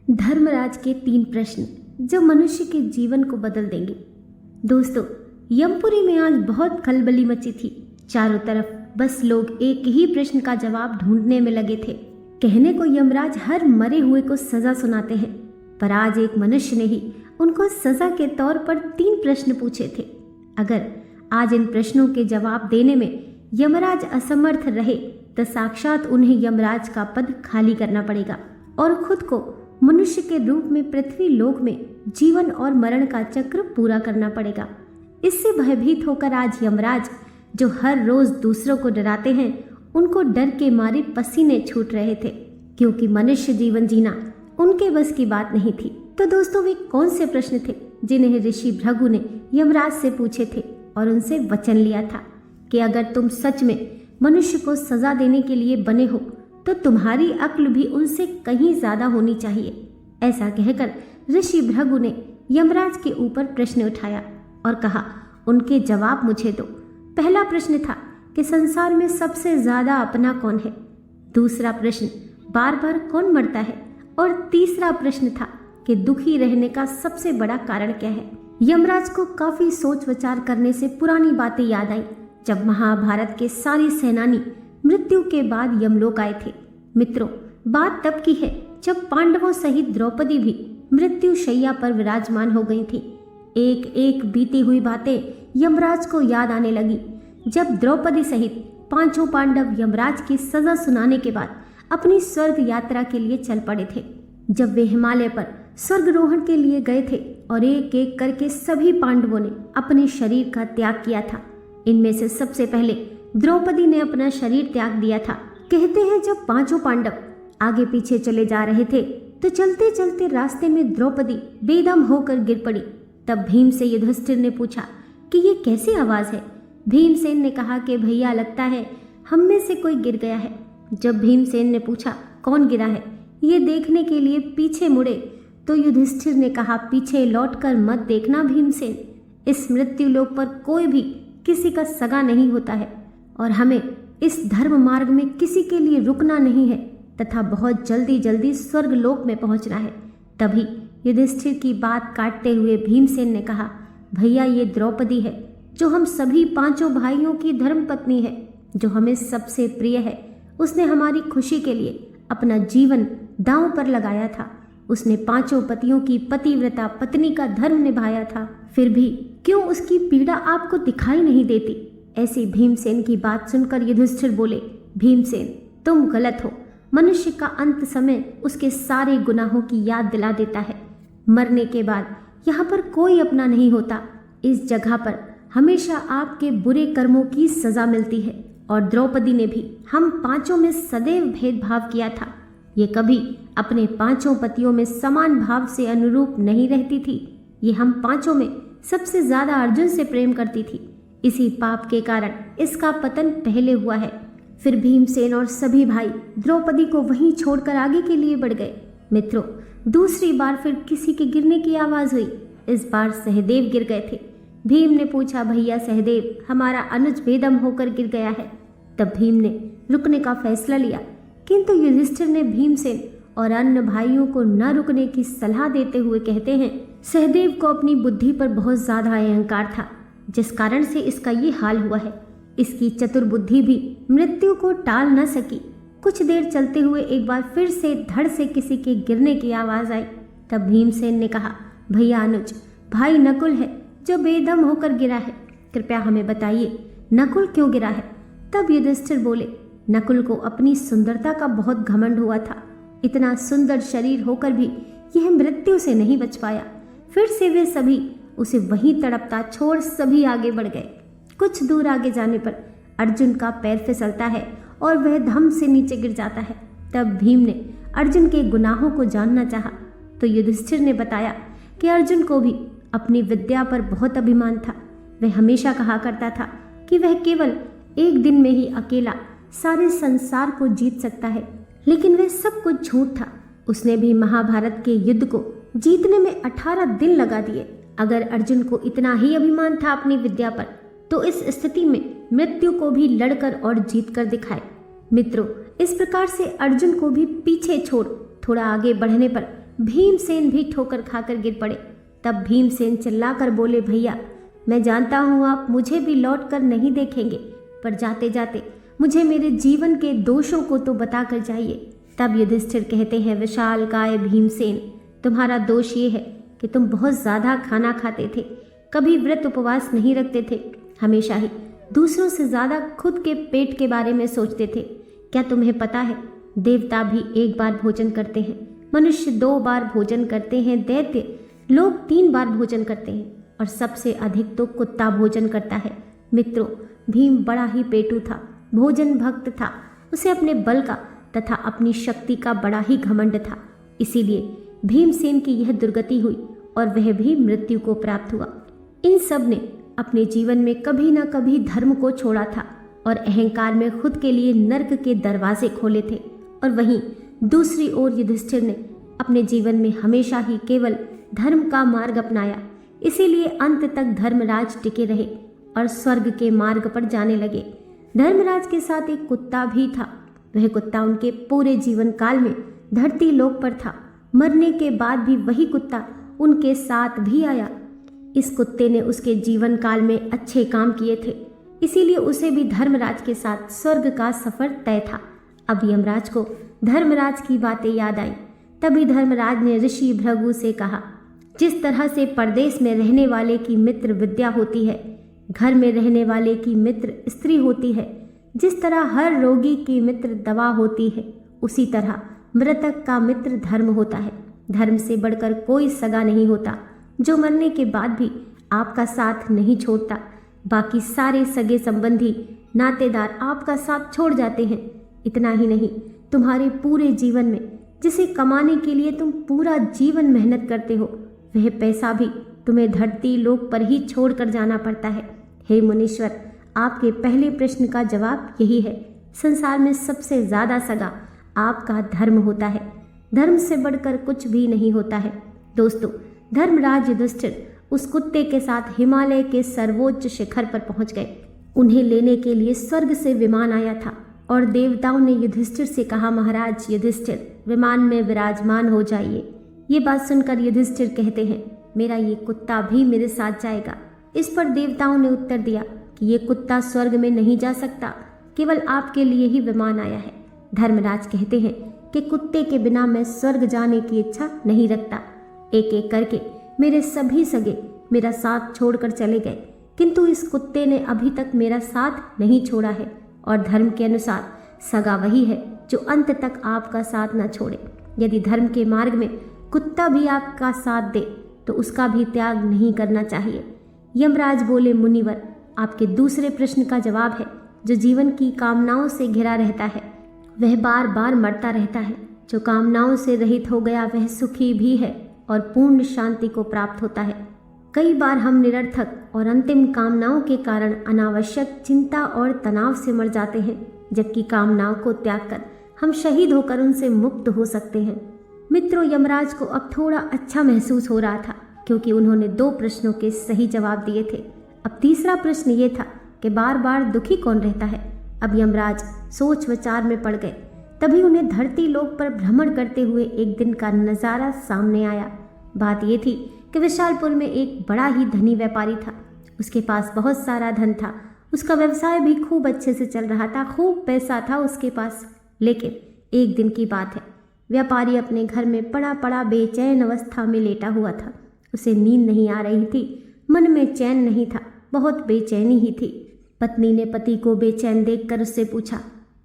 धर्मराज के 3 प्रश्न जो मनुष्य के जीवन को बदल देंगे। दोस्तों, यमपुरी में आज बहुत खलबली मची थी। चारों तरफ बस लोग एक ही प्रश्न का जवाब ढूंढने में लगे थे। कहने को यमराज हर मरे हुए को सजा सुनाते हैं, पर आज एक मनुष्य ने ही उनको सजा के तौर पर 3 प्रश्न पूछे थे। अगर आज इन प्रश्नों के जवाब देने में यमराज असमर्थ रहे तो साक्षात उन्हें यमराज का पद खाली करना पड़ेगा और खुद को मनुष्य के रूप में पृथ्वी लोक में जीवन और मरण का चक्र पूरा करना पड़ेगा। इससे भयभीत होकर आज यमराज, जो हर रोज दूसरों को डराते हैं, उनको डर के मारे पसीने छूट रहे थे, क्योंकि मनुष्य जीवन जीना उनके बस की बात नहीं थी। तो दोस्तों, वे कौन से प्रश्न थे जिन्हें ऋषि भृगु ने यमराज से पूछे थे और उनसे वचन लिया था कि अगर तुम सच में मनुष्य को सजा देने के लिए बने हो तो तुम्हारी अक्ल भी उनसे कहीं ज्यादा होनी चाहिए। ऐसा कहकर ऋषि भृगु ने यमराज के ऊपर प्रश्न उठाया और कहा, उनके जवाब मुझे दो। पहला प्रश्न था कि संसार में सबसे ज्यादा अपना कौन है। दूसरा प्रश्न, बार बार कौन मरता है। और तीसरा प्रश्न था कि दुखी रहने का सबसे बड़ा कारण क्या है। यमराज को काफी सोच विचार करने से पुरानी बातें याद आई, जब महाभारत के सारे सेनानी मृत्यु के बाद यमलोक आए थे। मित्रों, बात तब की है जब पांडवों सहित द्रौपदी भी मृत्यु शैया पर विराजमान हो गई थी। एक एक बीती हुई बातें यमराज को याद आने लगी, जब द्रौपदी सहित 5 पांडव यमराज की सजा सुनाने के बाद अपनी स्वर्ग यात्रा के लिए चल पड़े थे। जब वे हिमालय पर स्वर्गरोहण के लिए गए थे और एक एक करके सभी पांडवों ने अपने शरीर का त्याग किया था। इनमें से सबसे पहले द्रौपदी ने अपना शरीर त्याग दिया था। कहते हैं जब 5 पांडव आगे पीछे चले जा रहे थे तो चलते चलते रास्ते में द्रौपदी बेदम होकर गिर पड़ी। तब भीम से युधिष्ठिर ने पूछा कि ये कैसी आवाज है। भीमसेन ने कहा कि भैया, लगता है हम में से कोई गिर गया है। जब भीमसेन ने पूछा कौन गिरा है, ये देखने के लिए पीछे मुड़े तो युधिष्ठिर ने कहा, पीछे लौटकर मत देखना भीमसेन, इस मृत्यु लोक पर कोई भी किसी का सगा नहीं होता है और हमें इस धर्म मार्ग में किसी के लिए रुकना नहीं है तथा बहुत जल्दी जल्दी स्वर्ग लोक में पहुंचना है। तभी युधिष्ठिर की बात काटते हुए भीमसेन ने कहा, भैया, ये द्रौपदी है जो हम सभी 5 भाइयों की धर्मपत्नी है, जो हमें सबसे प्रिय है। उसने हमारी खुशी के लिए अपना जीवन दांव पर लगाया था। उसने 5 पतियों की पतिव्रता पत्नी का धर्म निभाया था। फिर भी क्यों उसकी पीड़ा आपको दिखाई नहीं देती। ऐसी भीमसेन की बात सुनकर युधिष्ठिर बोले, भीमसेन, तुम गलत हो। मनुष्य का अंत समय उसके सारे गुनाहों की याद दिला देता है। मरने के बाद यहाँ पर कोई अपना नहीं होता। इस जगह पर हमेशा आपके बुरे कर्मों की सजा मिलती है। और द्रौपदी ने भी हम 5 में सदैव भेदभाव किया था। ये कभी अपने 5 पतियों में समान भाव से अनुरूप नहीं रहती थी। ये हम 5 में सबसे ज्यादा अर्जुन से प्रेम करती थी। इसी पाप के कारण इसका पतन पहले हुआ है। फिर भीमसेन और सभी भाई द्रौपदी को वहीं छोड़कर आगे के लिए बढ़ गए। मित्रों, दूसरी बार फिर किसी के गिरने की आवाज हुई। इस बार सहदेव गिर गए थे। भीम ने पूछा, भैया सहदेव, हमारा अनुज बेदम होकर गिर गया है। तब भीम ने रुकने का फैसला लिया, किंतु युधिष्ठिर ने भीमसेन और अन्य भाइयों को न रुकने की सलाह देते हुए कहते हैं, सहदेव को अपनी बुद्धि पर बहुत ज्यादा अहंकार था, जिस कारण से इसका ये हाल हुआ है। इसकी चतुर बुद्धि भी मृत्यु को टाल न सकी। कुछ देर चलते हुए एक बार फिर से धड़ से किसी के गिरने की आवाज आई। तब भीमसेन ने कहा, भैया अनुज, भाई नकुल है जो बेदम होकर गिरा है। कृपया हमें बताइए, नकुल क्यों गिरा है। तब युधिष्ठिर बोले, नकुल को अपनी सुंदरता का बहुत घमंड हुआ था। इतना सुंदर शरीर होकर भी यह मृत्यु से नहीं बच पाया। फिर से वे सभी उसे वहीं तड़पता छोड़ सभी आगे बढ़ गए। कुछ दूर आगे जाने पर अर्जुन का पैर फिसलता है और वह धम से नीचे गिर जाता है। तब भीम ने अर्जुन के गुनाहों को जानना चाहा तो युधिष्ठिर ने बताया कि अर्जुन को भी अपनी विद्या पर बहुत अभिमान था। वह हमेशा कहा करता था कि वह केवल एक दिन में ही अकेला सारे संसार को जीत सकता है, लेकिन वह सब कुछ झूठ था। उसने भी महाभारत के युद्ध को जीतने में 18 दिन लगा दिए। अगर अर्जुन को इतना ही अभिमान था अपनी विद्या पर, तो इस स्थिति में मृत्यु को भी लड़कर और जीतकर दिखाए। मित्रों, इस प्रकार से अर्जुन को भी पीछे छोड़ थोड़ा आगे बढ़ने पर भीमसेन भी ठोकर खाकर गिर पड़े। तब भीमसेन चिल्लाकर बोले, भैया मैं जानता हूँ आप मुझे भी लौट कर नहीं देखेंगे, पर जाते जाते मुझे मेरे जीवन के दोषों को तो बता कर जाइए। तब युधिष्ठिर कहते हैं, विशालकाय भीमसेन, तुम्हारा दोष ये है कि तुम बहुत ज़्यादा खाना खाते थे, कभी व्रत उपवास नहीं रखते थे, हमेशा ही दूसरों से ज़्यादा खुद के पेट के बारे में सोचते थे। क्या तुम्हें पता है, देवता भी एक बार भोजन करते हैं, मनुष्य 2 बार भोजन करते हैं, दैत्य लोग 3 बार भोजन करते हैं, और सबसे अधिक तो कुत्ता भोजन करता है। मित्रों, भीम बड़ा ही पेटू था, भोजन भक्त था, उसे अपने बल का तथा अपनी शक्ति का बड़ा ही घमंड था। इसीलिए भीमसेन की यह दुर्गति हुई और वह भी मृत्यु को प्राप्त हुआ। इन सब ने अपने जीवन में कभी न कभी धर्म को छोड़ा था और अहंकार में खुद के लिए नर्क के दरवाजे खोले थे। और वहीं दूसरी ओर युधिष्ठिर ने अपने जीवन में हमेशा ही केवल धर्म का मार्ग अपनाया। इसीलिए अंत तक धर्मराज टिके रहे और स्वर्ग के मार्ग पर जाने लगे। धर्मराज के साथ एक कुत्ता भी था। वह कुत्ता उनके पूरे जीवन काल में धरती लोक पर था। मरने के बाद भी वही कुत्ता उनके साथ भी आया। इस कुत्ते ने उसके जीवन काल में अच्छे काम किए थे, इसीलिए उसे भी धर्मराज के साथ स्वर्ग का सफर तय था। अब यमराज को धर्मराज की बातें याद आई। तभी धर्मराज ने ऋषि भृगु से कहा, जिस तरह से परदेश में रहने वाले की मित्र विद्या होती है, घर में रहने वाले की मित्र स्त्री होती है, जिस तरह हर रोगी की मित्र दवा होती है, उसी तरह मृतक का मित्र धर्म होता है। धर्म से बढ़कर कोई सगा नहीं होता, जो मरने के बाद भी आपका साथ नहीं छोड़ता। बाकी सारे सगे संबंधी नातेदार आपका साथ छोड़ जाते हैं। इतना ही नहीं, तुम्हारे पूरे जीवन में जिसे कमाने के लिए तुम पूरा जीवन मेहनत करते हो, वह पैसा भी तुम्हें धरती लोक पर ही छोड़ कर जाना पड़ता है। हे मुनीश्वर, आपके पहले प्रश्न का जवाब यही है। संसार में सबसे ज़्यादा सगा आपका धर्म होता है। धर्म से बढ़कर कुछ भी नहीं होता है। दोस्तों, धर्मराज युधिष्ठिर उस कुत्ते के साथ हिमालय के सर्वोच्च शिखर पर पहुंच गए। उन्हें लेने के लिए स्वर्ग से विमान आया था और देवताओं ने युधिष्ठिर से कहा, महाराज युधिष्ठिर, विमान में विराजमान हो जाइए। ये बात सुनकर युधिष्ठिर कहते हैं, मेरा ये कुत्ता भी मेरे साथ जाएगा। इस पर देवताओं ने उत्तर दिया कि ये कुत्ता स्वर्ग में नहीं जा सकता, केवल आपके लिए ही विमान आया है। धर्मराज कहते हैं कि कुत्ते के बिना मैं स्वर्ग जाने की इच्छा नहीं रखता। एक एक करके मेरे सभी सगे मेरा साथ छोड़कर चले गए, किंतु इस कुत्ते ने अभी तक मेरा साथ नहीं छोड़ा है। और धर्म के अनुसार सगा वही है जो अंत तक आपका साथ न छोड़े। यदि धर्म के मार्ग में कुत्ता भी आपका साथ दे तो उसका भी त्याग नहीं करना चाहिए। यमराज बोले, मुनिवर, आपके दूसरे प्रश्न का जवाब है, जो जीवन की कामनाओं से घिरा रहता है वह बार बार मरता रहता है। जो कामनाओं से रहित हो गया वह सुखी भी है और पूर्ण शांति को प्राप्त होता है। कई बार हम निरर्थक और अंतिम कामनाओं के कारण अनावश्यक चिंता और तनाव से मर जाते हैं, जबकि कामनाओं को त्याग कर हम शहीद होकर उनसे मुक्त हो सकते हैं। मित्रों, यमराज को अब थोड़ा अच्छा महसूस हो रहा था, क्योंकि उन्होंने 2 प्रश्नों के सही जवाब दिए थे। अब तीसरा प्रश्न ये था कि बार बार दुखी कौन रहता है। अब यमराज सोच विचार में पड़ गए। तभी उन्हें धरती लोक पर भ्रमण करते हुए एक दिन का नज़ारा सामने आया। बात ये थी कि विशालपुर में एक बड़ा ही धनी व्यापारी था। उसके पास बहुत सारा धन था। उसका व्यवसाय भी खूब अच्छे से चल रहा था, खूब पैसा था उसके पास। लेकिन एक दिन की बात है, व्यापारी अपने घर में पड़ा पड़ा बेचैन अवस्था में लेटा हुआ था। उसे नींद नहीं आ रही थी, मन में चैन नहीं था, बहुत बेचैनी ही थी। पत्नी ने पति को बेचैन देखकर उससे पूछा,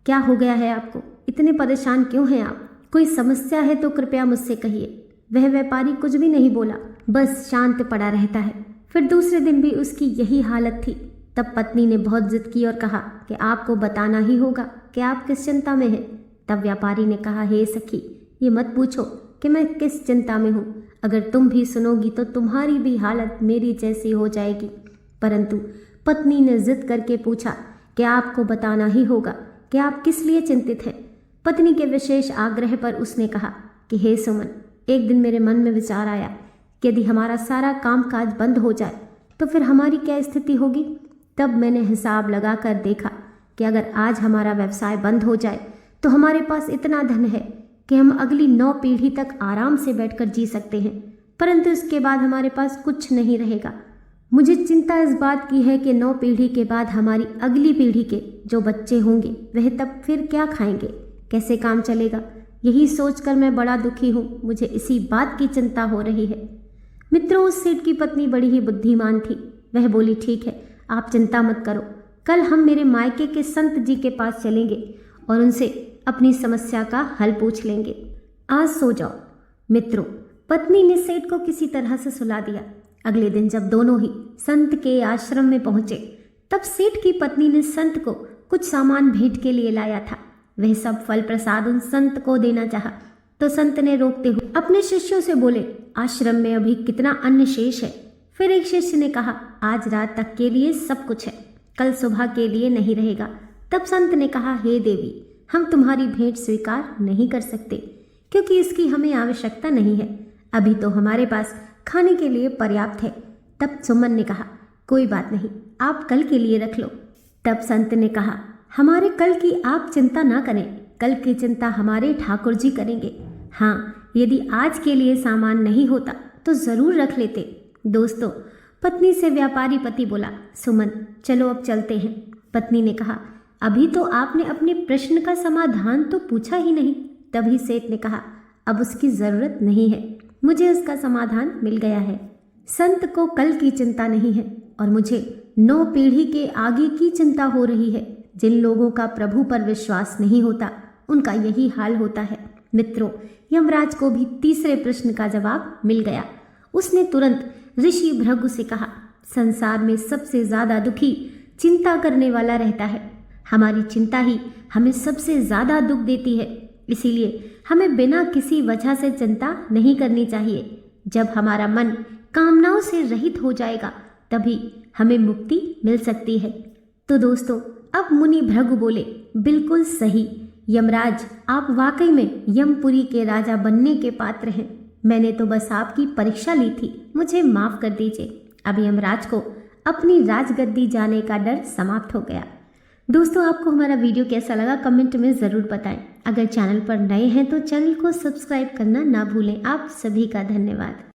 क्या हो गया है आपको? इतने परेशान क्यों हैं आप? कोई समस्या है तो कृपया मुझसे कहिए। वह व्यापारी कुछ भी नहीं बोला, बस शांत पड़ा रहता है। फिर दूसरे दिन भी उसकी यही हालत थी। तब पत्नी ने बहुत जिद की और कहा कि आपको बताना ही होगा कि आप किस चिंता में हैं। तब व्यापारी ने कहा, हे सखी, ये मत पूछो कि मैं किस चिंता में हूँ। अगर तुम भी सुनोगी तो तुम्हारी भी हालत मेरी जैसी हो जाएगी। परंतु पत्नी ने जिद करके पूछा कि आपको बताना ही होगा कि आप किस लिए चिंतित हैं। पत्नी के विशेष आग्रह पर उसने कहा कि हे सुमन, एक दिन मेरे मन में विचार आया कि यदि हमारा सारा कामकाज बंद हो जाए तो फिर हमारी क्या स्थिति होगी। तब मैंने हिसाब लगाकर देखा कि अगर आज हमारा व्यवसाय बंद हो जाए तो हमारे पास इतना धन है कि हम अगली 9 पीढ़ी तक आराम से बैठकर जी सकते हैं, परंतु इसके बाद हमारे पास कुछ नहीं रहेगा। मुझे चिंता इस बात की है कि 9 पीढ़ी के बाद हमारी अगली पीढ़ी के जो बच्चे होंगे वह तब फिर क्या खाएंगे, कैसे काम चलेगा। यही सोचकर मैं बड़ा दुखी हूँ। मुझे इसी बात की चिंता हो रही है। मित्रों, उस सेठ की पत्नी बड़ी ही बुद्धिमान थी। वह बोली, ठीक है, आप चिंता मत करो। कल हम मेरे मायके के संत जी के पास चलेंगे और उनसे अपनी समस्या का हल पूछ लेंगे। आज सो जाओ। मित्रों, पत्नी ने सेठ को किसी तरह से सुला दिया। अगले दिन जब दोनों ही संत के आश्रम में पहुंचे, तब सेठ की पत्नी ने संत को कुछ सामान भेंट के लिए लाया था। वह सब फल प्रसाद उन संत को देना चाहा, तो संत ने रोकते हुए अपने शिष्यों से बोले, आश्रम में अभी कितना अन्न शेष है। फिर एक शिष्य ने कहा, आज रात तक के लिए सब कुछ है, कल सुबह के लिए नहीं रहेगा। तब संत ने कहा, हे देवी, हम तुम्हारी भेंट स्वीकार नहीं कर सकते, क्योंकि इसकी हमें आवश्यकता नहीं है। अभी तो हमारे पास खाने के लिए पर्याप्त है। तब सुमन ने कहा, कोई बात नहीं, आप कल के लिए रख लो। तब संत ने कहा, हमारे कल की आप चिंता ना करें, कल की चिंता हमारे ठाकुर जी करेंगे। हाँ, यदि आज के लिए सामान नहीं होता तो जरूर रख लेते। दोस्तों, पत्नी से व्यापारी पति बोला, सुमन, चलो अब चलते हैं। पत्नी ने कहा, अभी तो आपने अपने प्रश्न का समाधान तो पूछा ही नहीं। तभी सेठ ने कहा, अब उसकी जरूरत नहीं है, मुझे उसका समाधान मिल गया है। संत को कल की चिंता नहीं है और मुझे 9 पीढ़ी के आगे की चिंता हो रही है। जिन लोगों का प्रभु पर विश्वास नहीं होता, उनका यही हाल होता है। मित्रों, यमराज को भी तीसरे प्रश्न का जवाब मिल गया। उसने तुरंत ऋषि भृगु से कहा, संसार में सबसे ज्यादा दुखी चिंता करने वाला रहता है। हमारी चिंता ही हमें सबसे ज्यादा दुख देती है, इसीलिए हमें बिना किसी वजह से चिंता नहीं करनी चाहिए। जब हमारा मन कामनाओं से रहित हो जाएगा, तभी हमें मुक्ति मिल सकती है। तो दोस्तों, अब मुनि भृगु बोले, बिल्कुल सही यमराज, आप वाकई में यमपुरी के राजा बनने के पात्र हैं। मैंने तो बस आपकी परीक्षा ली थी, मुझे माफ कर दीजिए। अब यमराज को अपनी राजगद्दी जाने का डर समाप्त हो गया। दोस्तों, आपको हमारा वीडियो कैसा लगा कमेंट में ज़रूर बताएं। अगर चैनल पर नए हैं तो चैनल को सब्सक्राइब करना ना भूलें। आप सभी का धन्यवाद।